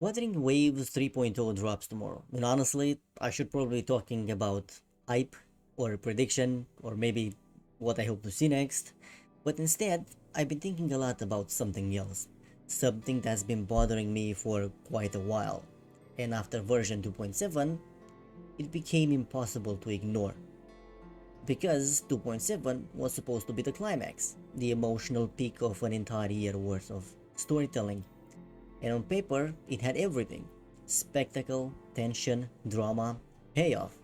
Wuthering Waves 3.0 drops tomorrow, and honestly, I should probably be talking about hype or prediction or maybe what I hope to see next, but instead, I've been thinking a lot about something else, something that's been bothering me for quite a while, and after version 2.7, it became impossible to ignore. Because 2.7 was supposed to be the climax, the emotional peak of an entire year worth of storytelling, and on paper, it had everything: spectacle, tension, drama, payoff.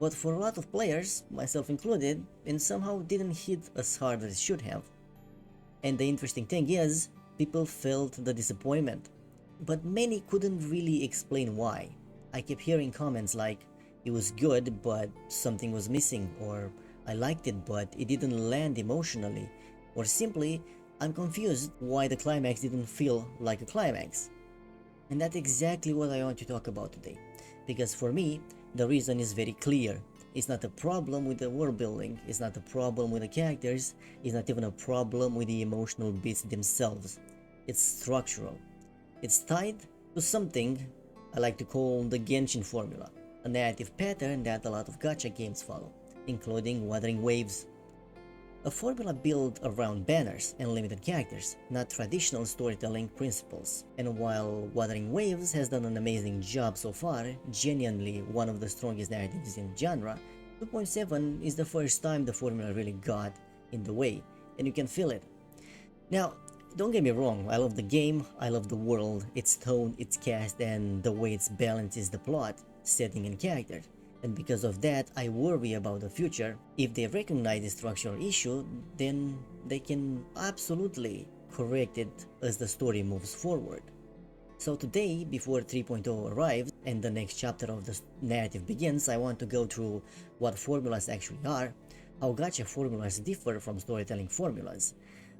But for a lot of players, myself included, it somehow didn't hit as hard as it should have. And the interesting thing is, people felt the disappointment, but many couldn't really explain why. I kept hearing comments like, it was good, but something was missing, or I liked it, but it didn't land emotionally, or simply, I'm confused why the climax didn't feel like a climax. And that's exactly what I want to talk about today. Because for me, the reason is very clear. It's not a problem with the world building, it's not a problem with the characters, it's not even a problem with the emotional beats themselves. It's structural. It's tied to something I like to call the Genshin formula, a narrative pattern that a lot of gacha games follow, including Wuthering Waves. A formula built around banners and limited characters, not traditional storytelling principles. And while Wuthering Waves has done an amazing job so far, genuinely one of the strongest narratives in the genre, 2.7 is the first time the formula really got in the way, and you can feel it. Now, don't get me wrong, I love the game, I love the world, its tone, its cast, and the way it balances the plot, setting, and character. And because of that, I worry about the future. If they recognize the structural issue, then they can absolutely correct it as the story moves forward. So today, before 3.0 arrives and the next chapter of the narrative begins, I want to go through what formulas actually are, how gacha formulas differ from storytelling formulas,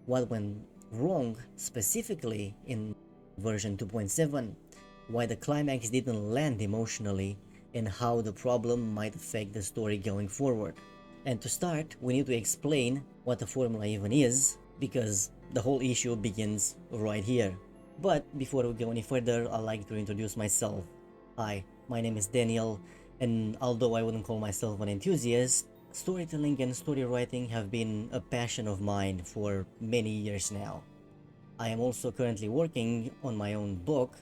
what went wrong specifically in version 2.7, why the climax didn't land emotionally, and how the problem might affect the story going forward. And to start, we need to explain what the formula even is, because the whole issue begins right here. But before we go any further, I'd like to introduce myself. Hi, my name is Daniel, and although I wouldn't call myself an enthusiast, storytelling and story writing have been a passion of mine for many years now. I am also currently working on my own book,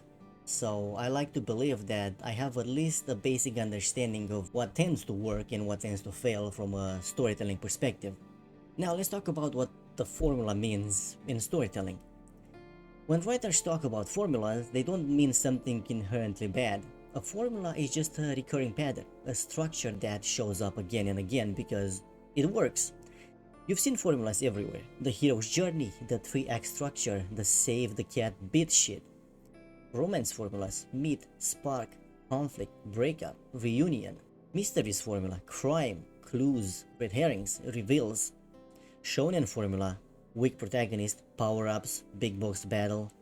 so I like to believe that I have at least a basic understanding of what tends to work and what tends to fail from a storytelling perspective. Now let's talk about what the formula means in storytelling. When writers talk about formulas, they don't mean something inherently bad. A formula is just a recurring pattern, a structure that shows up again and again because it works. You've seen formulas everywhere: the hero's journey, the 3-act structure, the save the cat beat shit. Romance formulas: meet, spark, conflict, breakup, reunion. Mysteries formula: crime, clues, red herrings, reveals. Shonen formula: weak protagonist, power-ups, big boss battle.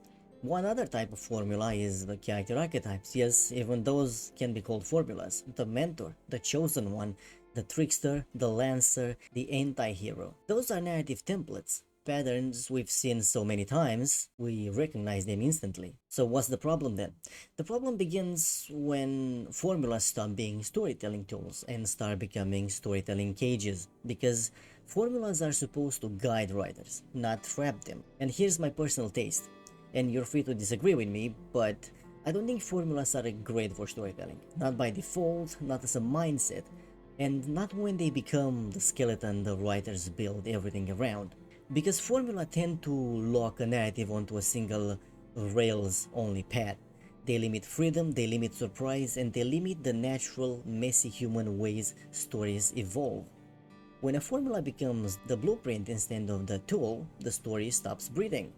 One other type of formula is the character archetypes. Yes, even those can be called formulas. The mentor, the chosen one, the trickster, the lancer, the anti-hero. Those are narrative templates, patterns we've seen so many times, we recognize them instantly. So what's the problem then? The problem begins when formulas stop being storytelling tools and start becoming storytelling cages, because formulas are supposed to guide writers, not trap them. And here's my personal taste, and you're free to disagree with me, but I don't think formulas are great for storytelling. Not by default, not as a mindset, and not when they become the skeleton the writers build everything around. Because formula tend to lock a narrative onto a single rails only path. They limit freedom, they limit surprise, and they limit the natural, messy human ways stories evolve. When a formula becomes the blueprint instead of the tool, the story stops breathing.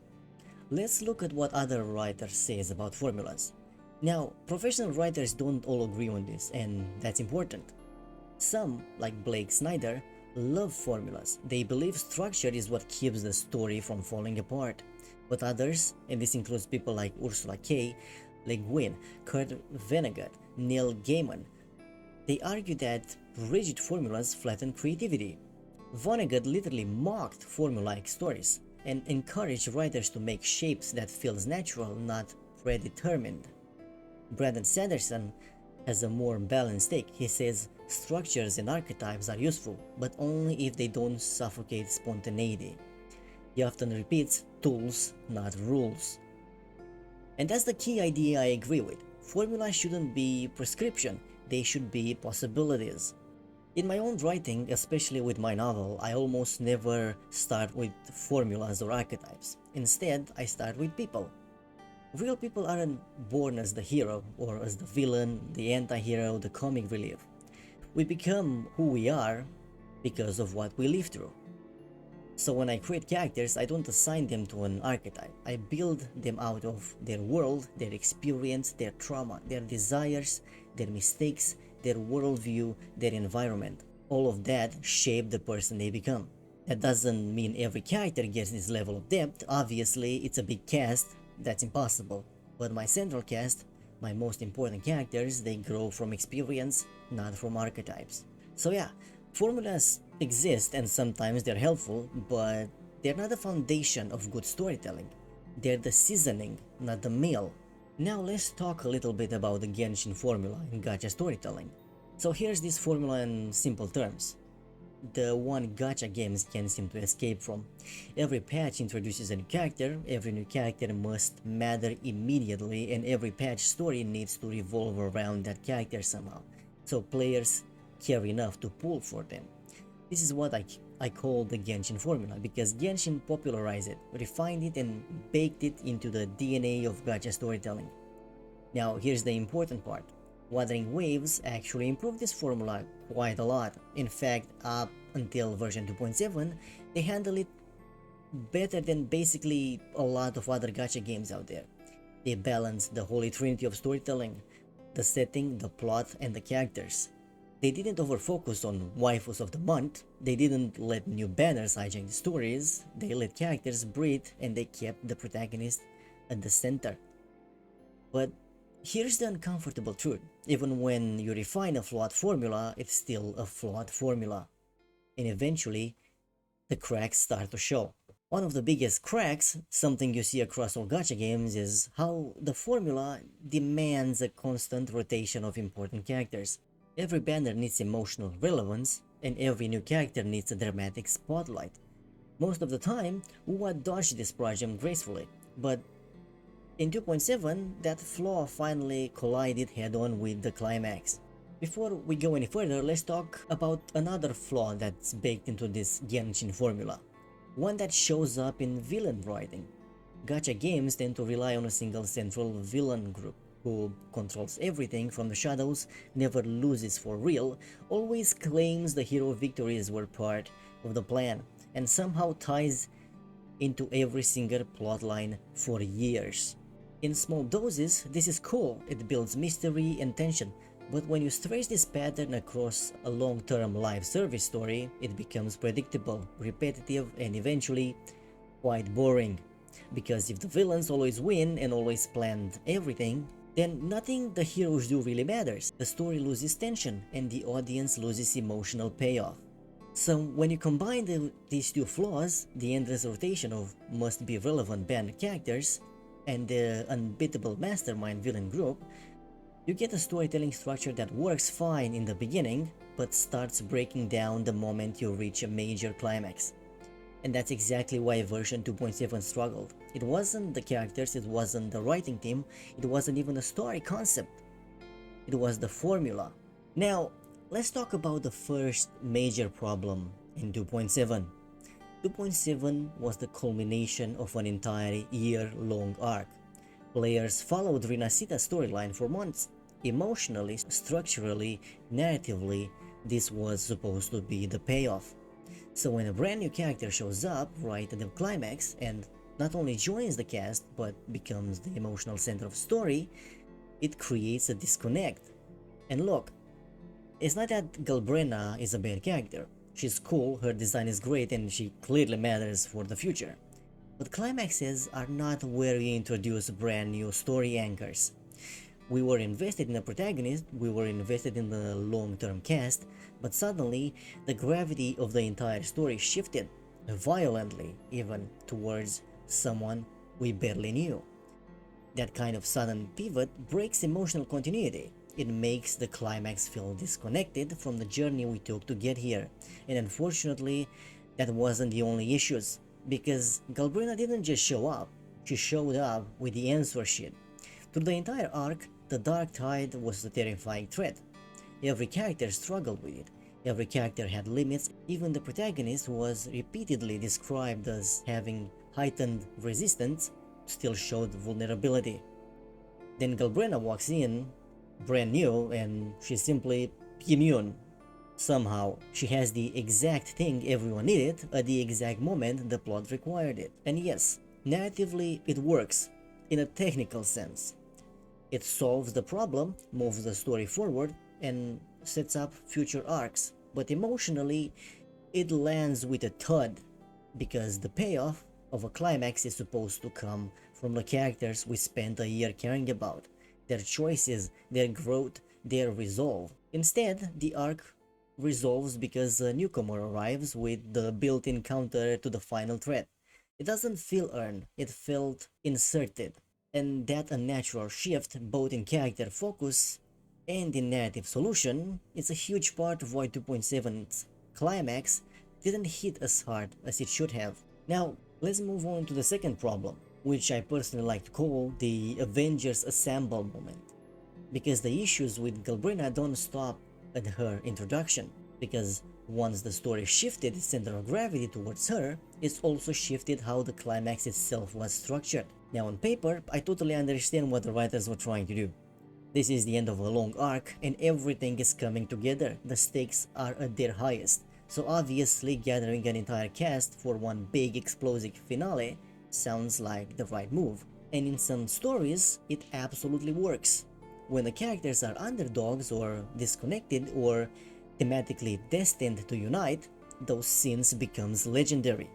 Let's look at what other writers says about formulas. Now, professional writers don't all agree on this, and that's important. Some, like Blake Snyder, love formulas. They believe structure is what keeps the story from falling apart. But others, and this includes people like Ursula K., Le Guin, Kurt Vonnegut, Neil Gaiman, they argue that rigid formulas flatten creativity. Vonnegut literally mocked formulaic stories and encouraged writers to make shapes that feels natural, not predetermined. Brandon Sanderson has a more balanced take. He says structures and archetypes are useful, but only if they don't suffocate spontaneity. He often repeats tools, not rules. And that's the key idea I agree with. Formula shouldn't be prescription, they should be possibilities. In my own writing, especially with my novel, I almost never start with formulas or archetypes. Instead, I start with people. Real people aren't born as the hero or as the villain, the anti-hero, the comic relief. We become who we are because of what we live through. So when I create characters, I don't assign them to an archetype. I build them out of their world, their experience, their trauma, their desires, their mistakes, their worldview, their environment. All of that shape the person they become. That doesn't mean every character gets this level of depth. Obviously, it's a big cast, that's impossible. But my central cast, my most important characters, they grow from experience, not from archetypes. So yeah, formulas exist and sometimes they're helpful, but they're not the foundation of good storytelling. They're the seasoning, not the meal. Now let's talk a little bit about the Genshin formula in gacha storytelling. So here's this formula in simple terms. The one gacha games can't seem to escape from. Every patch introduces a new character, every new character must matter immediately, and every patch story needs to revolve around that character somehow, so players care enough to pull for them. This is what I call the Genshin formula, because Genshin popularized it, refined it, and baked it into the DNA of gacha storytelling. Now here's the important part. Wuthering Waves actually improved this formula quite a lot. In fact, up until version 2.7, they handle it better than basically a lot of other gacha games out there. They balance the holy trinity of storytelling, the setting, the plot, and the characters. They didn't overfocus on waifus of the month, they didn't let new banners hijack the stories, they let characters breathe and they kept the protagonist at the center. But here's the uncomfortable truth. Even when you refine a flawed formula, it's still a flawed formula. And eventually, the cracks start to show. One of the biggest cracks, something you see across all gacha games, is how the formula demands a constant rotation of important characters. Every banner needs emotional relevance, and every new character needs a dramatic spotlight. Most of the time, Wuwa dodged this problem gracefully, but in 2.7, that flaw finally collided head-on with the climax. Before we go any further, let's talk about another flaw that's baked into this Genshin formula. One that shows up in villain writing. Gacha games tend to rely on a single central villain group, who controls everything from the shadows, never loses for real, always claims the hero victories were part of the plan, and somehow ties into every single plotline for years. In small doses, this is cool, it builds mystery and tension, but when you stretch this pattern across a long-term live service story, it becomes predictable, repetitive, and eventually quite boring. Because if the villains always win and always planned everything, then nothing the heroes do really matters. The story loses tension and the audience loses emotional payoff. So when you combine these two flaws, the endless rotation of must-be relevant banned characters and the unbeatable mastermind villain group, you get a storytelling structure that works fine in the beginning, but starts breaking down the moment you reach a major climax. And that's exactly why version 2.7 struggled. It wasn't the characters, it wasn't the writing team, it wasn't even the story concept. It was the formula. Now, let's talk about the first major problem in 2.7. 2.7 was the culmination of an entire year-long arc. Players followed Rinasita's storyline for months. Emotionally, structurally, narratively, this was supposed to be the payoff. So when a brand new character shows up right at the climax and not only joins the cast but becomes the emotional center of the story, it creates a disconnect. And look, it's not that Galbrena is a bad character. She's cool, her design is great, and she clearly matters for the future. But climaxes are not where you introduce brand new story anchors. We were invested in the protagonist, we were invested in the long-term cast, but suddenly the gravity of the entire story shifted, violently even, towards someone we barely knew. That kind of sudden pivot breaks emotional continuity. It makes the climax feel disconnected from the journey we took to get here. And unfortunately, that wasn't the only issues, because Galbrina didn't just show up, she showed up with the answer sheet. Through the entire arc, the Dark Tide was a terrifying threat. Every character struggled with it. Every character had limits. Even the protagonist was repeatedly described as having heightened resistance, still showed vulnerability. Then Galbrina walks in, brand new, and she's simply immune. Somehow, she has the exact thing everyone needed at the exact moment the plot required it. And yes, narratively it works, in a technical sense. It solves the problem, moves the story forward, and sets up future arcs. But emotionally, it lands with a thud, because the payoff of a climax is supposed to come from the characters we spent a year caring about, their choices, their growth, their resolve. Instead, the arc resolves because a newcomer arrives with the built-in counter to the final threat. It doesn't feel earned, it felt inserted. And that unnatural shift, both in character focus and in narrative solution, is a huge part of why 2.7's climax didn't hit as hard as it should have. Now, let's move on to the second problem, which I personally like to call the Avengers Assemble moment. Because the issues with Galbrina don't stop at her introduction, because once the story shifted its center of gravity towards her, it's also shifted how the climax itself was structured. Now on paper, I totally understand what the writers were trying to do. This is the end of a long arc and everything is coming together, the stakes are at their highest, so obviously gathering an entire cast for one big explosive finale sounds like the right move. And in some stories, it absolutely works. When the characters are underdogs or disconnected or thematically destined to unite, those scenes becomes legendary.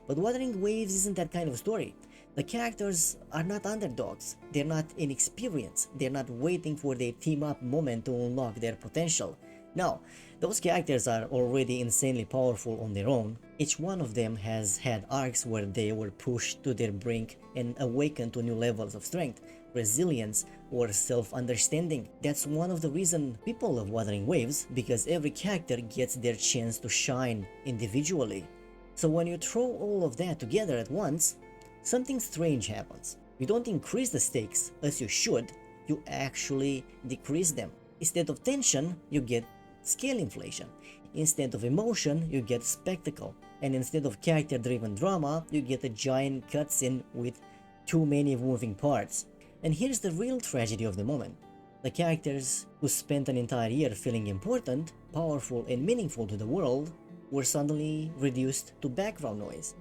But Wuthering Waves isn't that kind of story. The characters are not underdogs, they're not inexperienced, they're not waiting for their team-up moment to unlock their potential. No, those characters are already insanely powerful on their own. Each one of them has had arcs where they were pushed to their brink and awakened to new levels of strength, resilience, or self-understanding. That's one of the reasons people love Wuthering Waves, because every character gets their chance to shine individually. So when you throw all of that together at once, something strange happens. You don't increase the stakes as you should, you actually decrease them. Instead of tension, you get scale inflation. Instead of emotion, you get spectacle. And instead of character-driven drama, you get a giant cutscene with too many moving parts. And here's the real tragedy of the moment. The characters who spent an entire year feeling important, powerful, and meaningful to the world were suddenly reduced to background noise.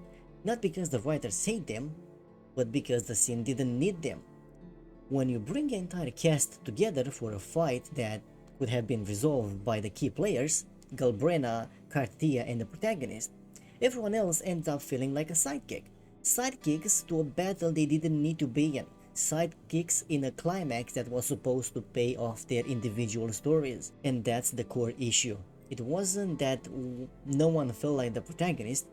Not because the writers hate them, but because the scene didn't need them. When you bring an entire cast together for a fight that could have been resolved by the key players, Galbrina, Kartia, and the protagonist, everyone else ends up feeling like a sidekick. Sidekicks to a battle they didn't need to be in. Sidekicks in a climax that was supposed to pay off their individual stories. And that's the core issue. It wasn't that no one felt like the protagonist,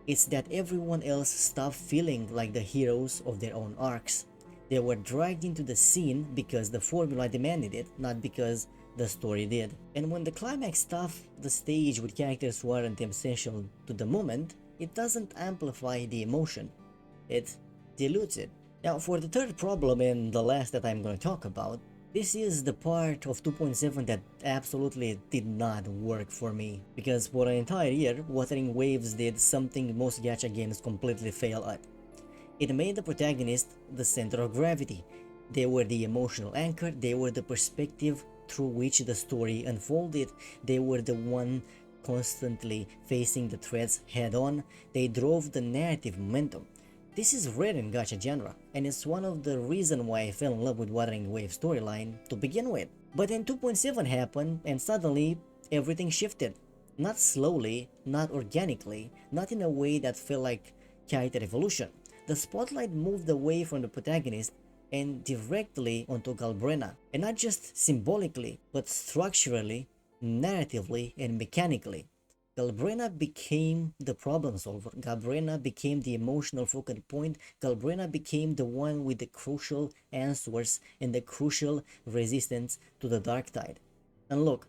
it's that everyone else stopped feeling like the heroes of their own arcs. They were dragged into the scene because the formula demanded it, not because the story did. And when the climax stuff the stage with characters who aren't essential to the moment, it doesn't amplify the emotion, it dilutes it. Now for the third problem, and the last that I'm going to talk about, this is the part of 2.7 that absolutely did not work for me, because for an entire year, Wuthering Waves did something most gacha games completely fail at. It made the protagonist the center of gravity. They were the emotional anchor, they were the perspective through which the story unfolded, they were the one constantly facing the threats head on, they drove the narrative momentum. This is rare in gacha genre, and it's one of the reasons why I fell in love with Wuthering Waves storyline to begin with. But then 2.7 happened, and suddenly everything shifted. Not slowly, not organically, not in a way that felt like character evolution. The spotlight moved away from the protagonist and directly onto Galbrina, and not just symbolically, but structurally, narratively, and mechanically. Galbrena became the problem solver. Galbrena became the emotional focal point. Galbrena became the one with the crucial answers and the crucial resistance to the dark tide. And look,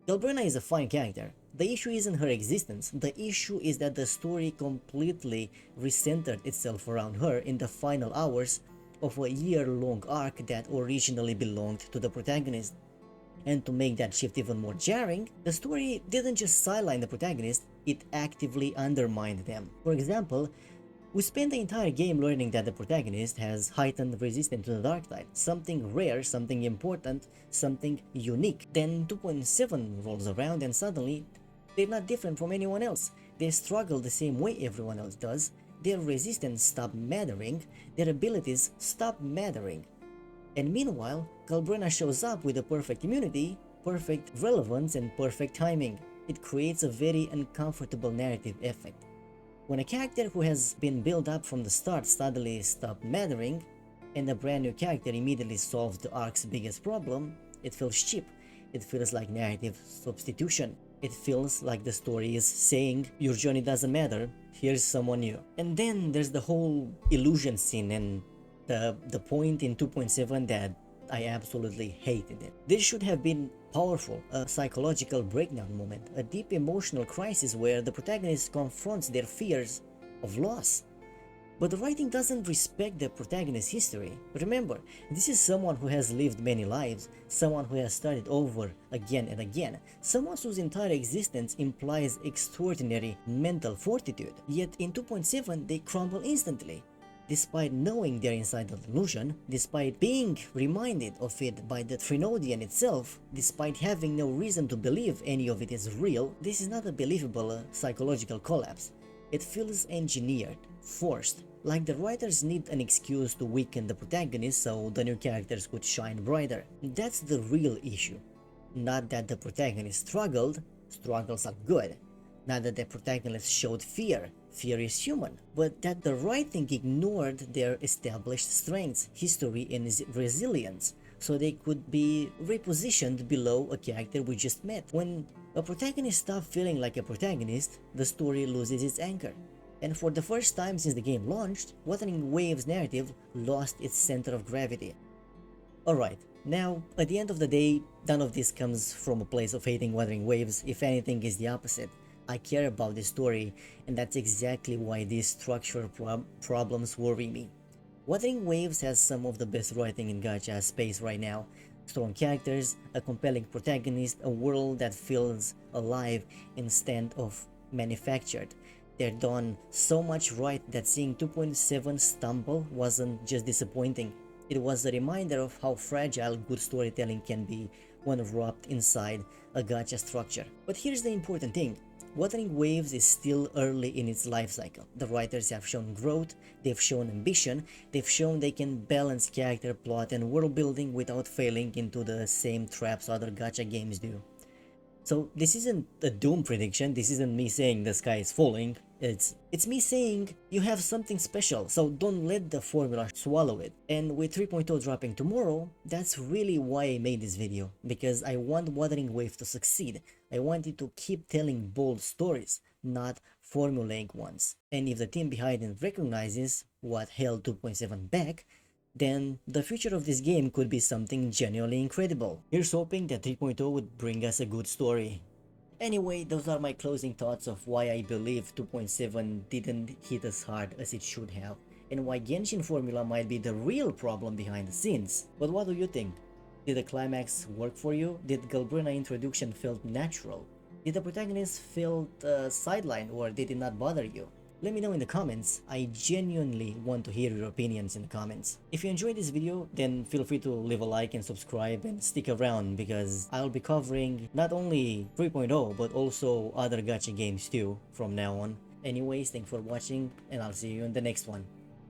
Galbrena is a fine character. The issue isn't her existence. The issue is that the story completely recentered itself around her in the final hours of a year-long arc that originally belonged to the protagonist. And to make that shift even more jarring, the story didn't just sideline the protagonist, it actively undermined them. For example, we spend the entire game learning that the protagonist has heightened resistance to the dark tide, something rare, something important, something unique. Then 2.7 rolls around and suddenly they're not different from anyone else. They struggle the same way everyone else does. Their resistance stopped mattering, their abilities stopped mattering. And meanwhile, Galbrena shows up with a perfect immunity, perfect relevance, and perfect timing. It creates a very uncomfortable narrative effect. When a character who has been built up from the start suddenly stops mattering, and a brand new character immediately solves the arc's biggest problem, it feels cheap. It feels like narrative substitution. It feels like the story is saying, your journey doesn't matter, here's someone new. And then there's the whole illusion scene and the point in 2.7 that I absolutely hated it. This should have been powerful, a psychological breakdown moment, a deep emotional crisis where the protagonist confronts their fears of loss. But the writing doesn't respect the protagonist's history. Remember, this is someone who has lived many lives, someone who has started over again and again, someone whose entire existence implies extraordinary mental fortitude. Yet in 2.7 they crumble instantly. Despite knowing they're inside the illusion, despite being reminded of it by the Trinodian itself, despite having no reason to believe any of it is real, this is not a believable psychological collapse. It feels engineered, forced, like the writers need an excuse to weaken the protagonist so the new characters could shine brighter. That's the real issue. Not that the protagonist struggled, struggles are good. Not that the protagonist showed fear, fear is human, but that the writing ignored their established strengths, history, and resilience, so they could be repositioned below a character we just met. When a protagonist stops feeling like a protagonist, the story loses its anchor. And for the first time since the game launched, Wuthering Waves' narrative lost its center of gravity. Alright, now, at the end of the day, none of this comes from a place of hating Wuthering Waves. If anything, is the opposite. I care about this story, and that's exactly why these structural problems worry me. Wuthering Waves has some of the best writing in Gacha space right now. Strong characters, a compelling protagonist, a world that feels alive instead of manufactured. They're done so much right that seeing 2.7 stumble wasn't just disappointing. It was a reminder of how fragile good storytelling can be when wrapped inside a gacha structure. But here's the important thing. Wuthering Waves is still early in its life cycle. The writers have shown growth, they've shown ambition, they've shown they can balance character, plot, and world building without failing into the same traps other gacha games do. So this isn't a doom prediction, this isn't me saying the sky is falling, it's me saying you have something special, so don't let the formula swallow it. And with 3.0 dropping tomorrow, that's really why I made this video, because I want Wuthering Waves to succeed. I want it to keep telling bold stories, not formulaic ones. And if the team behind it recognizes what held 2.7 back, then the future of this game could be something genuinely incredible. Here's hoping that 3.0 would bring us a good story. Anyway, those are my closing thoughts of why I believe 2.7 didn't hit as hard as it should have, and why Genshin formula might be the real problem behind the scenes. But what do you think? Did the climax work for you? Did Galbrena introduction felt natural? Did the protagonist feel sidelined, or did it not bother you? Let me know in the comments. I genuinely want to hear your opinions in the comments. If you enjoyed this video, then feel free to leave a like and subscribe and stick around, because I'll be covering not only 3.0 but also other gacha games too from now on. Anyways, thanks for watching, and I'll see you in the next one.